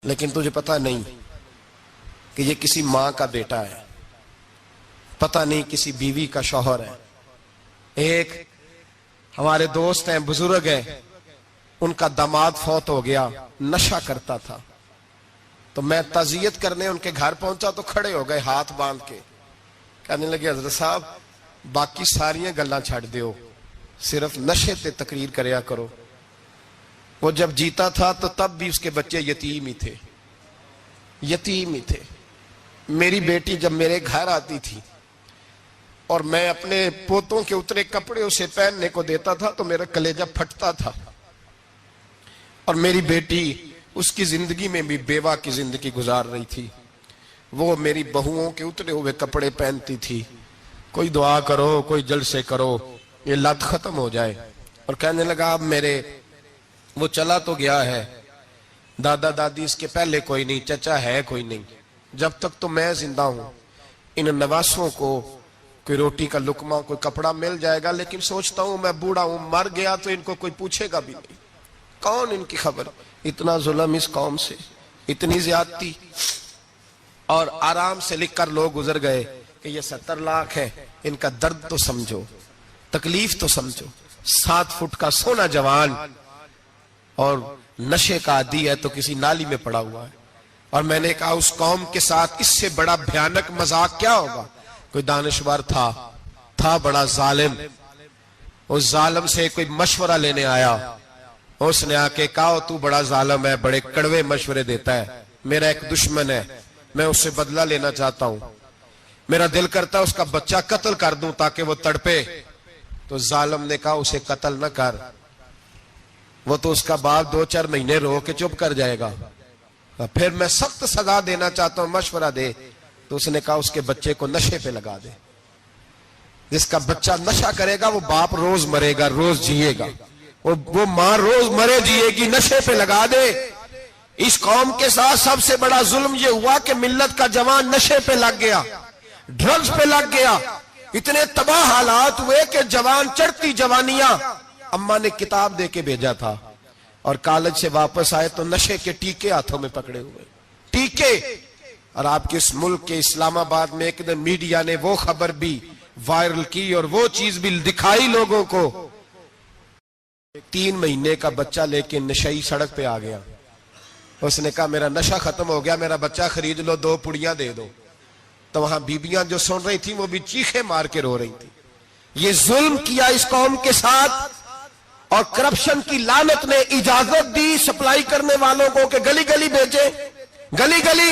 لیکن تجھے پتہ نہیں کہ یہ کسی ماں کا بیٹا ہے، پتہ نہیں کسی بیوی کا شوہر ہے۔ ایک ہمارے دوست ہیں، بزرگ ہیں، ان کا داماد فوت ہو گیا، نشہ کرتا تھا، تو میں تعزیت کرنے ان کے گھر پہنچا تو کھڑے ہو گئے ہاتھ باندھ کے، کہنے لگے حضرت صاحب باقی ساریاں گلاں چھڑ دیو، صرف نشے تے تقریر کریا کرو۔ وہ جب جیتا تھا تو تب بھی اس کے بچے یتیم ہی تھے، یتیم ہی تھے۔ میری بیٹی جب میرے گھر آتی تھی اور میں اپنے پوتوں کے اترے کپڑے اسے پہننے کو دیتا تھا تو میرا کلیجہ پھٹتا تھا، اور میری بیٹی اس کی زندگی میں بھی بیوہ کی زندگی گزار رہی تھی، وہ میری بہوؤں کے اترے ہوئے کپڑے پہنتی تھی۔ کوئی دعا کرو، کوئی جلسے کرو، یہ لت ختم ہو جائے۔ اور کہنے لگا اب میرے وہ چلا تو گیا ہے، دادا دادی اس کے پہلے کوئی نہیں، چچا ہے کوئی نہیں، جب تک تو میں زندہ ہوں ان نواسوں کو کوئی روٹی کا لقمہ، کوئی کپڑا مل جائے گا، لیکن سوچتا ہوں میں بوڑھا ہوں، مر گیا تو ان کو کوئی پوچھے گا بھی نہیں، کون ان کی خبر۔ اتنا ظلم اس قوم سے، اتنی زیادتی، اور آرام سے لکھ کر لوگ گزر گئے کہ یہ 70 لاکھ ہے، ان کا درد تو سمجھو، تکلیف تو سمجھو۔ 7 فٹ کا سونا جوان اور نشے کا عادی ہے تو کسی نالی میں پڑا ہوا ہے۔ اور میں نے کہا اس قوم کے ساتھ اس سے بڑا بھیانک مذاق کیا ہوگا۔ کوئی دانشور تھا بڑا ظالم، اس ظالم سے کوئی مشورہ لینے آیا، اس نے آ کے کہا تو بڑا ظالم ہے، بڑے کڑوے مشورے دیتا ہے، میرا ایک دشمن ہے، میں اس سے بدلہ لینا چاہتا ہوں، میرا دل کرتا ہے اس کا بچہ قتل کر دوں تاکہ وہ تڑپے۔ تو ظالم نے کہا اسے قتل نہ کر، وہ تو اس کا باپ 2-4 مہینے رو کے چپ کر جائے گا، پھر میں سخت سزا دینا چاہتا ہوں، مشورہ دے۔ تو اس نے کہا اس کے بچے کو نشے پہ لگا دے، جس کا بچہ نشہ کرے گا وہ باپ روز مرے گا، روز جیے گا، وہ ماں روز مرے جیے گی، نشے پہ لگا دے۔ اس قوم کے ساتھ سب سے بڑا ظلم یہ ہوا کہ ملت کا جوان نشے پہ لگ گیا، ڈرگز پہ لگ گیا، اتنے تباہ حالات ہوئے کہ جوان چڑھتی جوانیاں، اماں نے کتاب دے کے بھیجا تھا، اور کالج سے واپس آئے تو نشے کے ٹیکے ہاتھوں میں پکڑے ہوئے، ٹیکے۔ اور آپ کے اس ملک کے اسلام آباد میں ایک دن میڈیا نے وہ خبر بھی وائرل کی اور وہ چیز بھی دکھائی لوگوں کو، 3 مہینے کا بچہ لے کے نشئی سڑک پہ آ گیا، اس نے کہا میرا نشہ ختم ہو گیا، میرا بچہ خرید لو، 2 پڑیاں دے دو۔ تو وہاں بیبیاں جو سن رہی تھیں وہ بھی چیخے مار کے رو رہی تھیں۔ یہ ظلم کیا اس قوم کے ساتھ، اور کرپشن کی لعنت نے اجازت دی سپلائی کرنے والوں کو کہ گلی گلی بیچے، گلی گلی۔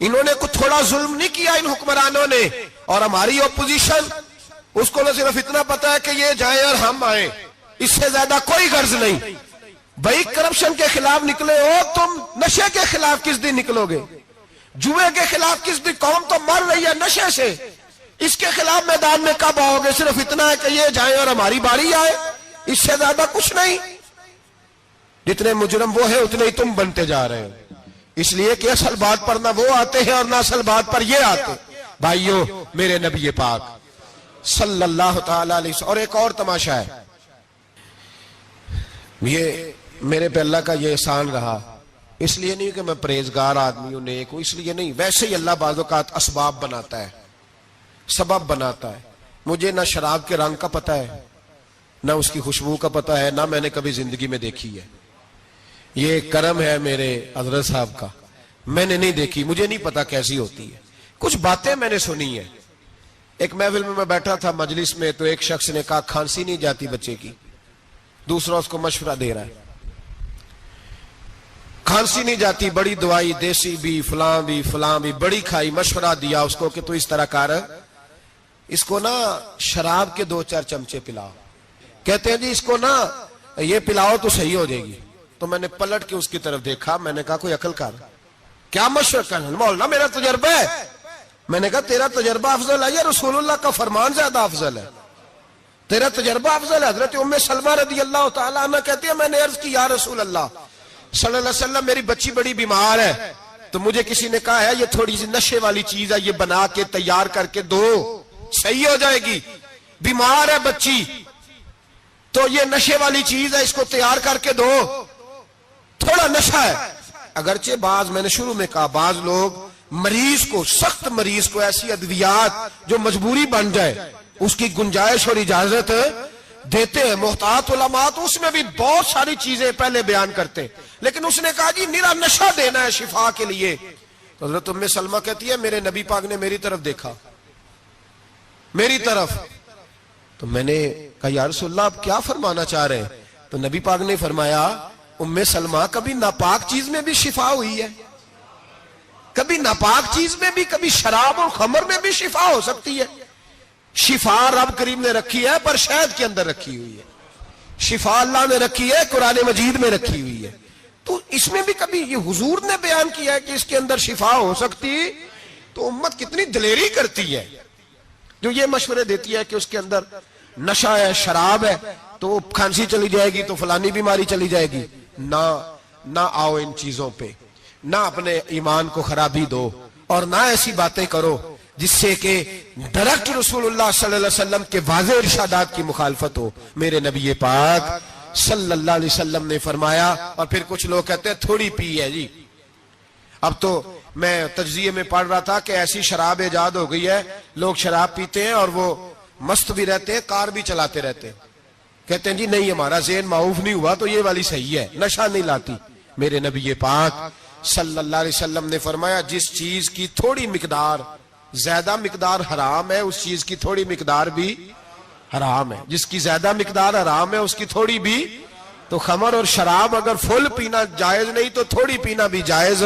انہوں نے کچھ تھوڑا ظلم نہیں کیا ان حکمرانوں نے، اور ہماری اپوزیشن اس کو نہ صرف اتنا پتا ہے کہ یہ جائیں اور ہم آئیں، اس سے زیادہ کوئی غرض نہیں۔ بھائی کرپشن کے خلاف نکلے ہو تم، نشے کے خلاف کس دن نکلو گے؟ جوئے کے خلاف کس دن؟ قوم تو مر رہی ہے نشے سے، اس کے خلاف میدان میں کب آؤ گے؟ صرف اتنا ہے کہ یہ جائیں اور ہماری باری آئے، اس سے زیادہ کچھ نہیں۔ جتنے مجرم وہ ہیں اتنے ہی تم بنتے جا رہے ہو، اس لیے کہ اصل بات پر نہ وہ آتے ہیں اور نہ اصل بات پر یہ آتے۔ بھائیو، میرے نبی پاک صلی اللہ تعالی علیہ وسلم، اور ایک اور تماشا ہے، یہ میرے پہ اللہ کا یہ احسان رہا، اس لیے نہیں کہ میں پرہیزگار آدمی ہوں، نیک ہوں، اس لیے نہیں، ویسے ہی اللہ بعض اوقات اسباب بناتا ہے، سبب بناتا ہے۔ مجھے نہ شراب کے رنگ کا پتہ ہے، نہ اس کی خوشبو کا پتہ ہے، نہ میں نے کبھی زندگی میں دیکھی ہے، یہ کرم ہے میرے حضرت صاحب کا، میں نے نہیں دیکھی، مجھے نہیں پتا کیسی ہوتی ہے، کچھ باتیں میں نے سنی ہیں۔ ایک محفل میں بیٹھا تھا مجلس میں، تو ایک شخص نے کہا کھانسی نہیں جاتی بچے کی، دوسرا اس کو مشورہ دے رہا ہے، کھانسی نہیں جاتی، بڑی دوائی دیسی بھی فلاں بھی بڑی کھائی، مشورہ دیا اس کو کہ تو اس طرح کر، اس کو نا شراب کے 2-4 چمچے پلاؤ، کہتے ہیں جی اس کو نا یہ پلاؤ تو صحیح ہو جائے گی۔ تو میں نے پلٹ کے اس کی طرف دیکھا، میں نے کہا کوئی عقل کر، کیا مشورہ کرنا؟ مولانا میرا تجربہ ہے۔ میں نے کہا تیرا تجربہ افضل ہے یا رسول اللہ کا فرمان زیادہ افضل ہے؟ تیرا تجربہ افضل ہے۔ حضرت ام سلمہ رضی اللہ تعالیٰ عنہ کہتی ہے میں نے عرض کی یا رسول اللہ صلی اللہ علیہ وسلم میری بچی بڑی بیمار ہے، تو مجھے کسی نے کہا ہے یہ تھوڑی سی نشے والی چیز ہے، یہ بنا کے تیار کر کے دو، صحیح ہو جائے گی، بیمار ہے بچی تو یہ نشے والی چیز ہے، اس کو تیار کر کے دو، تھوڑا نشہ ہے۔ اگرچہ بعض میں نے شروع میں کہا بعض لوگ مریض کو سخت مریض کو ایسی ادویات جو مجبوری بن جائے اس کی گنجائش اور اجازت دیتے ہیں. محتاط علماء تو اس میں بھی بہت ساری چیزیں پہلے بیان کرتے ہیں, لیکن اس نے کہا جی نرا نشہ دینا ہے شفا کے لیے. تو حضرت ام سلمہ کہتی ہے میرے نبی پاک نے میری طرف دیکھا, میری طرف, تو میں نے کہا یا رسول اللہ آپ کیا فرمانا چاہ رہے ہیں؟ تو نبی پاک نے فرمایا ام سلمہ کبھی ناپاک چیز میں بھی شفا ہوئی ہے, کبھی ناپاک چیز میں بھی, کبھی شراب اور خمر میں بھی شفا ہو سکتی ہے. شفا رب کریم نے رکھی ہے پر شہد کے اندر رکھی ہوئی ہے, شفا اللہ نے رکھی ہے قرآن مجید میں رکھی ہوئی ہے. تو اس میں بھی کبھی یہ حضور نے بیان کیا ہے کہ اس کے اندر شفا ہو سکتی, تو امت کتنی دلیری کرتی ہے جو یہ مشورے دیتی ہے کہ اس کے اندر نشہ ہے, شراب ہے, تو کھانسی چلی جائے گی تو فلانی بیماری چلی جائے گی. نہ آؤ ان چیزوں پہ, نہ اپنے ایمان کو خرابی دو, اور نہ ایسی باتیں کرو جس سے کہ ڈائریکٹ رسول اللہ صلی اللہ علیہ وسلم کے واضح ارشادات کی مخالفت ہو. میرے نبی پاک صلی اللہ علیہ وسلم نے فرمایا, اور پھر کچھ لوگ کہتے ہیں تھوڑی پی ہے جی. اب تو میں تجزیے میں پڑھ رہا تھا کہ ایسی شراب ایجاد ہو گئی ہے, لوگ شراب پیتے ہیں اور وہ مست بھی رہتے ہیں, کار بھی چلاتے رہتے ہیں, کہتے ہیں جی نہیں ہمارا ذہن معاف نہیں ہوا تو یہ والی صحیح ہے, نشہ نہیں لاتی. میرے نبی پاک صلی اللہ علیہ وسلم نے فرمایا جس چیز کی تھوڑی مقدار, زیادہ مقدار حرام ہے اس چیز کی تھوڑی مقدار بھی حرام ہے, جس کی زیادہ مقدار حرام ہے اس کی تھوڑی بھی. تو خمر اور شراب اگر فل پینا جائز نہیں تو تھوڑی پینا بھی جائز,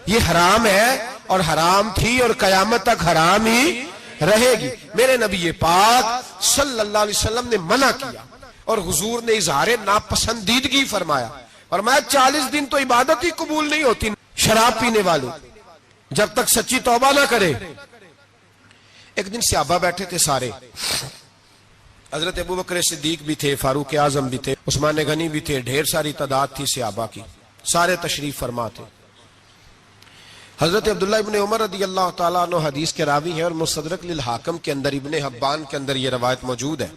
یہ حرام ہے اور حرام تھی اور قیامت تک حرام ہی رہے گی. میرے نبی پاک صلی اللہ علیہ وسلم نے منع کیا اور حضور نے اظہار ناپسندیدگی فرمایا, اور میں 40 دن تو عبادت ہی قبول نہیں ہوتی شراب پینے والے جب تک سچی توبہ نہ کرے. ایک دن صحابہ بیٹھے تھے سارے, حضرت ابوبکر صدیق بھی تھے, فاروق اعظم بھی تھے, عثمان غنی بھی تھے, ڈھیر ساری تعداد تھی صحابہ کی, سارے تشریف فرما تھے. حضرت عبداللہ ابن عمر رضی اللہ تعالیٰ عنہ حدیث کے راوی ہیں, اور مستدرک للحاکم کے اندر ابن حبان کے اندر یہ روایت موجود ہے.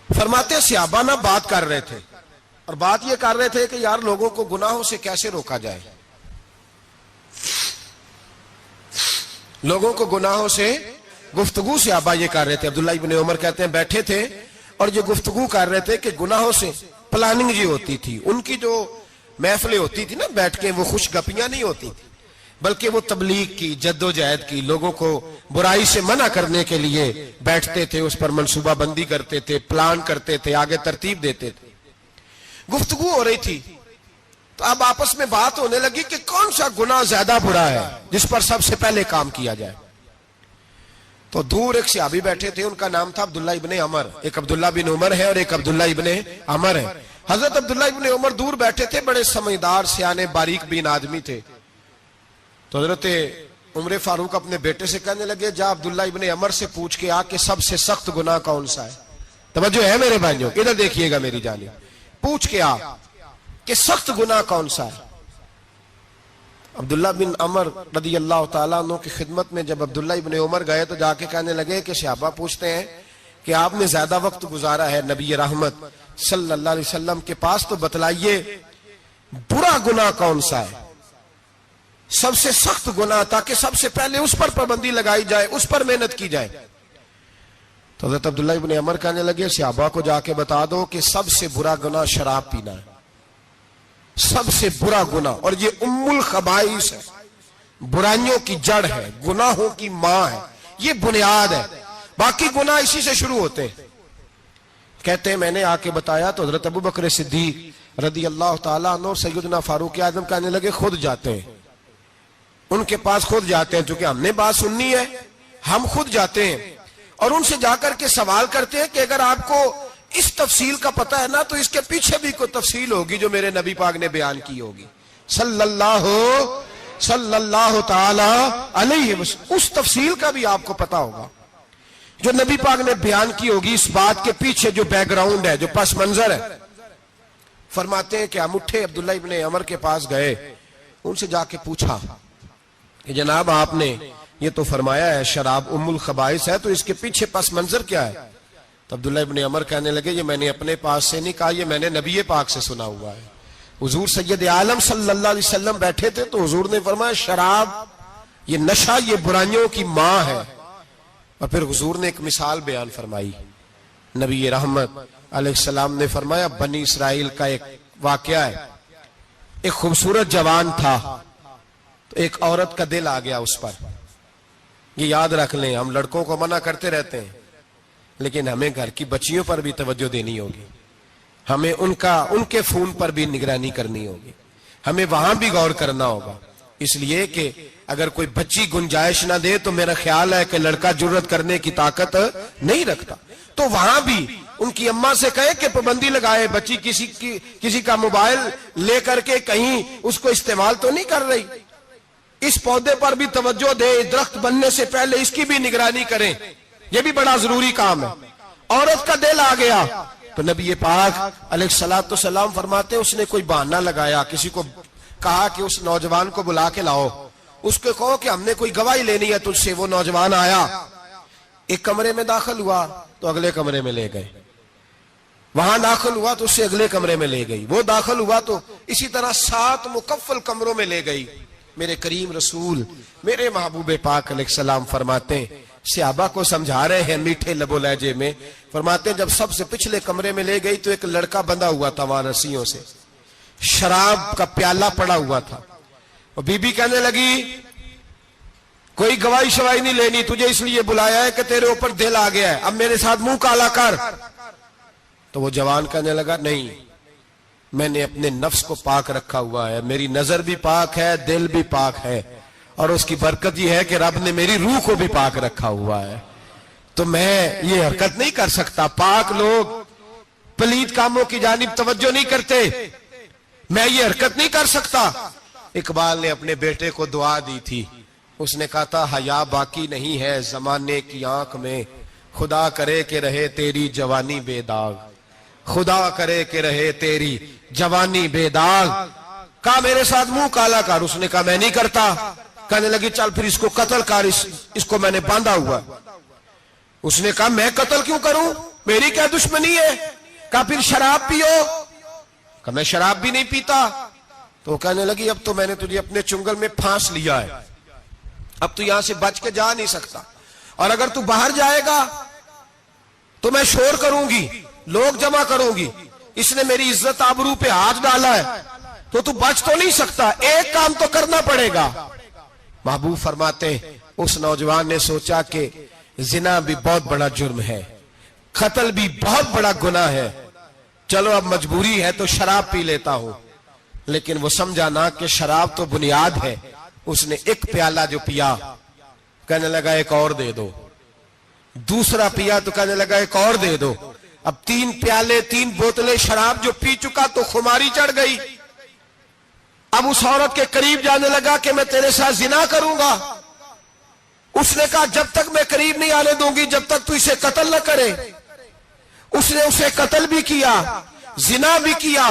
فرماتے ہیں صحابہ نہ بات کر رہے تھے, اور بات یہ کر رہے تھے کہ یار لوگوں کو گناہوں سے کیسے روکا جائے, لوگوں کو گناہوں سے گفتگو. صحابہ یہ کر رہے تھے, عبداللہ ابن عمر کہتے ہیں بیٹھے تھے اور جو گفتگو کر رہے تھے کہ گناہوں سے پلاننگ جی ہوتی تھی, ان کی جو محفلیں ہوتی تھی نا بیٹھ کے, وہ خوش گپیاں نہیں ہوتی تھی بلکہ وہ تبلیغ کی, جد و جہد کی, لوگوں کو برائی سے منع کرنے کے لیے بیٹھتے تھے, اس پر منصوبہ بندی کرتے تھے, پلان کرتے تھے, آگے ترتیب دیتے تھے. گفتگو ہو رہی تھی تو اب آپس میں بات ہونے لگی کہ کون سا گناہ زیادہ برا ہے جس پر سب سے پہلے کام کیا جائے. تو دور ایک صحابی بیٹھے تھے, ان کا نام تھا عبداللہ ابن عمر. ایک عبداللہ بن عمر ہے اور ایک عبداللہ ابن عمر ہے. حضرت عبداللہ ابن عمر دور بیٹھے تھے, بڑے سمجھدار سیانے باریک بین آدمی تھے. تو حضرت عمر فاروق اپنے بیٹے سے کہنے لگے جا عبداللہ ابن عمر سے پوچھ کے آ کہ سب سے سخت گناہ کون سا ہے. توجہ ہے میرے بھائیوں, ادھر دیکھیے گا میری جانب, پوچھ کے آ کہ سخت گناہ کون سا ہے. عبداللہ بن عمر رضی اللہ تعالیٰ عنہ کی خدمت میں جب عبداللہ ابن عمر گئے تو جا کے کہنے لگے کہ صحابہ پوچھتے ہیں کہ آپ نے زیادہ وقت گزارا ہے نبی رحمت صلی اللہ علیہ وسلم کے پاس, تو بتلائیے برا گناہ کون سا ہے, سب سے سخت گناہ, تاکہ سب سے پہلے اس پر پابندی لگائی جائے, اس پر محنت کی جائے. تو حضرت عبداللہ ابن عمر کہنے لگے صحابہ کو جا کے بتا دو کہ سب سے برا گناہ شراب پینا ہے, سب سے برا گناہ, اور یہ ام الخبائث ہے, برائیوں کی جڑ ہے, گناہوں کی ماں ہے, یہ بنیاد ہے, باقی گناہ اسی سے شروع ہوتے ہیں. کہتے ہیں میں نے آ کے بتایا تو حضرت ابوبکر صدیق رضی اللہ تعالیٰ عنہ اور سیدنا فاروق اعظم کہنے لگے خود جاتے ہیں, ان کے پاس خود جاتے ہیں, چونکہ ہم نے بات سننی ہے ہم خود جاتے ہیں اور ان سے جا کر کے سوال کرتے ہیں کہ اگر آپ کو اس تفصیل کا پتہ ہے نا تو اس کے پیچھے بھی کوئی تفصیل ہوگی جو میرے نبی پاک نے بیان کی ہوگی صلی اللہ تعالی علیہ وسلم, اس تفصیل کا بھی آپ کو پتہ ہوگا جو نبی پاک نے بیان کی ہوگی, اس بات کے پیچھے جو بیک گراؤنڈ ہے, جو پس منظر ہے. فرماتے ہیں کہ ہم اٹھے, عبداللہ ابن عمر کے پاس گئے, ان سے جا کے پوچھا کہ جناب آپ نے یہ تو فرمایا ہے شراب ام الخبائث ہے, تو اس کے پیچھے پس منظر کیا ہے؟ تو عبداللہ ابن عمر کہنے لگے یہ میں نے اپنے پاس سے نہیں کہا, یہ میں نے نبی پاک سے سنا ہوا ہے حضور سید عالم صلی اللہ علیہ وسلم بیٹھے تھے تو حضور نے فرمایا شراب یہ نشہ یہ برائیوں کی ماں ہے. اور پھر حضور نے ایک مثال بیان فرمائی. نبی رحمت علیہ السلام نے فرمایا بنی اسرائیل کا ایک واقعہ ہے. ایک خوبصورت جوان تھا تو ایک عورت کا دل آ گیا اس پر. یہ یاد رکھ لیں, ہم لڑکوں کو منع کرتے رہتے ہیں لیکن ہمیں گھر کی بچیوں پر بھی توجہ دینی ہوگی, ہمیں ان کے فون پر بھی نگرانی کرنی ہوگی, ہمیں وہاں بھی غور کرنا ہوگا. اس لیے کہ اگر کوئی بچی گنجائش نہ دے تو میرا خیال ہے کہ لڑکا جرت کرنے کی طاقت نہیں رکھتا. تو وہاں بھی ان کی اماں سے کہے کہ پابندی لگائے, بچی کسی کا موبائل لے کر کے کہیں اس کو استعمال تو نہیں کر رہی, اس پودے پر بھی توجہ دے, درخت بننے سے پہلے اس کی بھی نگرانی کریں, یہ بھی بڑا ضروری کام ہے. عورت کا دل آ گیا تو نبی پاک علیہ الصلوۃ والسلام فرماتے اس نے کوئی بہانہ لگایا, کسی کو کہا کہ اس نوجوان کو بلا کے لاؤ, اس کو کہو کہ ہم نے کوئی گواہی لینی ہے تجھ سے. وہ نوجوان آیا, ایک کمرے میں داخل ہوا تو اگلے کمرے میں لے گئے, وہاں داخل ہوا تو اس سے اگلے کمرے میں لے گئی, وہ داخل ہوا تو اسی طرح 7 مکفل کمروں میں لے گئی. میرے کریم رسول میرے محبوب پاک علیہ السلام فرماتے ہیں, صحابہ کو سمجھا رہے ہیں میٹھے لب و لہجے میں, فرماتے ہیں جب سب سے پچھلے کمرے میں لے گئی تو ایک لڑکا بندھا ہوا تھا وہاں رسیوں سے, شراب کا پیالہ پڑا ہوا تھا. اور بی بی کہنے لگی کوئی گواہی شواہی نہیں لینی, تجھے اس لیے بلایا ہے کہ تیرے اوپر دل آ گیا ہے, اب میرے ساتھ منہ کالا کر. تو وہ جوان کہنے لگا نہیں, میں نے اپنے نفس کو پاک رکھا ہوا ہے, میری نظر بھی پاک ہے, دل بھی پاک ہے, اور اس کی برکت یہ ہے کہ رب نے میری روح کو بھی پاک رکھا ہوا ہے, تو میں یہ حرکت نہیں کر سکتا. پاک لوگ پلید کاموں کی جانب توجہ نہیں کرتے, میں یہ حرکت نہیں کر سکتا. اقبال نے اپنے بیٹے کو دعا دی تھی, اس نے کہا تھا حیا باقی نہیں ہے زمانے کی آنکھ میں, خدا کرے کہ رہے تیری جوانی بے داغ, خدا کرے کہ رہے تیری جوانی بے داغ. کہا میرے ساتھ منہ کالا کر, اس نے کہا میں نہیں کرتا. کہنے لگی چل پھر اس کو قتل کر, اس کو میں نے باندھا ہوا. اس نے کہا میں قتل کیوں کروں, میری کیا دشمنی ہے. کہا پھر شراب پیو, کہا میں شراب بھی نہیں پیتا. تو کہنے لگی اب تو میں نے تجھے اپنے چنگل میں پھانس لیا ہے, اب تو یہاں سے بچ کے جا نہیں سکتا, اور اگر تو باہر جائے گا تو میں شور کروں گی, لوگ جمع کروں گی, اس نے میری عزت آبرو پہ ہاتھ ڈالا ہے, تو بچ تو نہیں سکتا, ایک کام تو کرنا پڑے گا. محبوب فرماتے اس نوجوان نے سوچا کہ زنا بھی بہت بڑا جرم ہے, قتل بھی بہت بڑا گناہ ہے, چلو اب مجبوری ہے تو شراب پی لیتا ہوں. لیکن وہ سمجھا نہ کہ شراب تو بنیاد ہے. اس نے ایک پیالہ جو پیا, کہنے لگا ایک اور دے دو, دوسرا پیا تو کہنے لگا ایک اور دے دو. اب 3 پیالے 3 بوتلیں شراب جو پی چکا تو خماری چڑھ گئی. اب اس عورت کے قریب جانے لگا کہ میں تیرے ساتھ زنا کروں گا. اس نے کہا جب تک میں قریب نہیں آنے دوں گی جب تک تو اسے قتل نہ کرے. اس نے اسے قتل بھی کیا, زنا بھی کیا.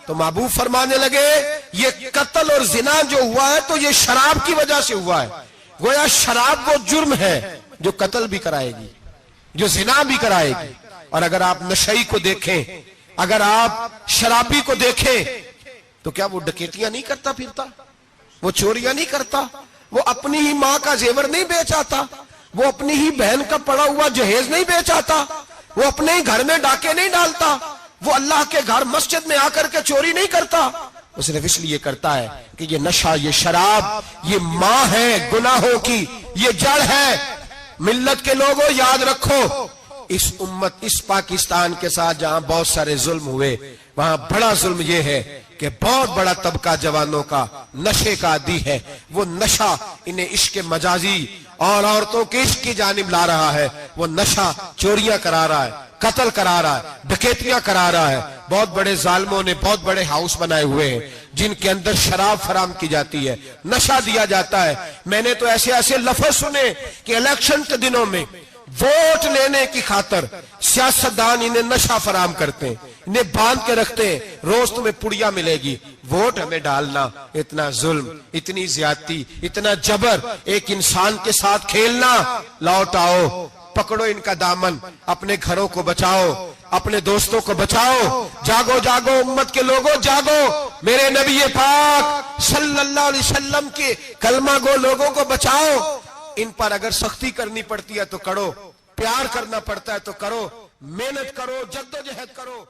تو محبوب فرمانے لگے یہ قتل اور زنا جو ہوا ہے تو یہ شراب کی وجہ سے ہوا ہے. گویا شراب وہ جرم ہے جو قتل بھی کرائے گی, جو زنا بھی کرائے گی. اور اگر آپ نشئی کو دیکھیں, اگر آپ شرابی کو دیکھیں تو کیا وہ ڈکیتیاں نہیں کرتا پھرتا, وہ چوریاں نہیں کرتا, وہ اپنی ہی ماں کا زیور نہیں بیچ آتا, وہ اپنی ہی بہن کا پڑا ہوا جہیز نہیں بیچ آتا, وہ اپنے ہی گھر میں ڈاکے نہیں ڈالتا, وہ اللہ کے گھر مسجد میں آ کر کے چوری نہیں کرتا. وہ صرف اس لیے کرتا ہے کہ یہ نشہ, یہ شراب یہ ماں ہے گناہوں کی, یہ جڑ ہے. ملت کے لوگوں یاد رکھو, اس امت اس پاکستان کے ساتھ جہاں بہت سارے ظلم ہوئے وہاں بڑا ظلم یہ ہے کہ بہت بڑا طبقہ جوانوں کا نشے کا عادی ہے. وہ نشہ انہیں عشق مجازی اور عورتوں کے عشق کی جانب لا رہا ہے. وہ نشہ چوریاں کرا رہا ہے, قتل کرا رہا ہے, ڈکیتیاں کرا رہا ہے. بہت بڑے ظالموں نے بہت بڑے ہاؤس بنائے ہوئے ہیں جن کے اندر شراب فراہم کی جاتی ہے, نشہ دیا جاتا ہے. میں نے تو ایسے ایسے لفظ سنے کہ الیکشن کے دنوں میں ووٹ لینے کی خاطر سیاستدان انہیں نشہ فراہم کرتے ہیں, انہیں باندھ کے رکھتے ہیں, روز تمہیں پڑیا ملے گی, ووٹ ہمیں ڈالنا. اتنا ظلم, اتنی زیادتی, اتنا جبر, ایک انسان کے ساتھ کھیلنا. لوٹ آؤ, پکڑو ان کا دامن, اپنے گھروں کو بچاؤ, اپنے دوستوں کو بچاؤ. جاگو جاگو امت کے لوگوں جاگو. میرے نبی پاک صلی اللہ علیہ وسلم کے کلمہ گو لوگوں کو بچاؤ. ان پر اگر سختی کرنی پڑتی ہے تو کرو, پیار کرنا پڑتا ہے تو کرو, محنت کرو, جدوجہد کرو.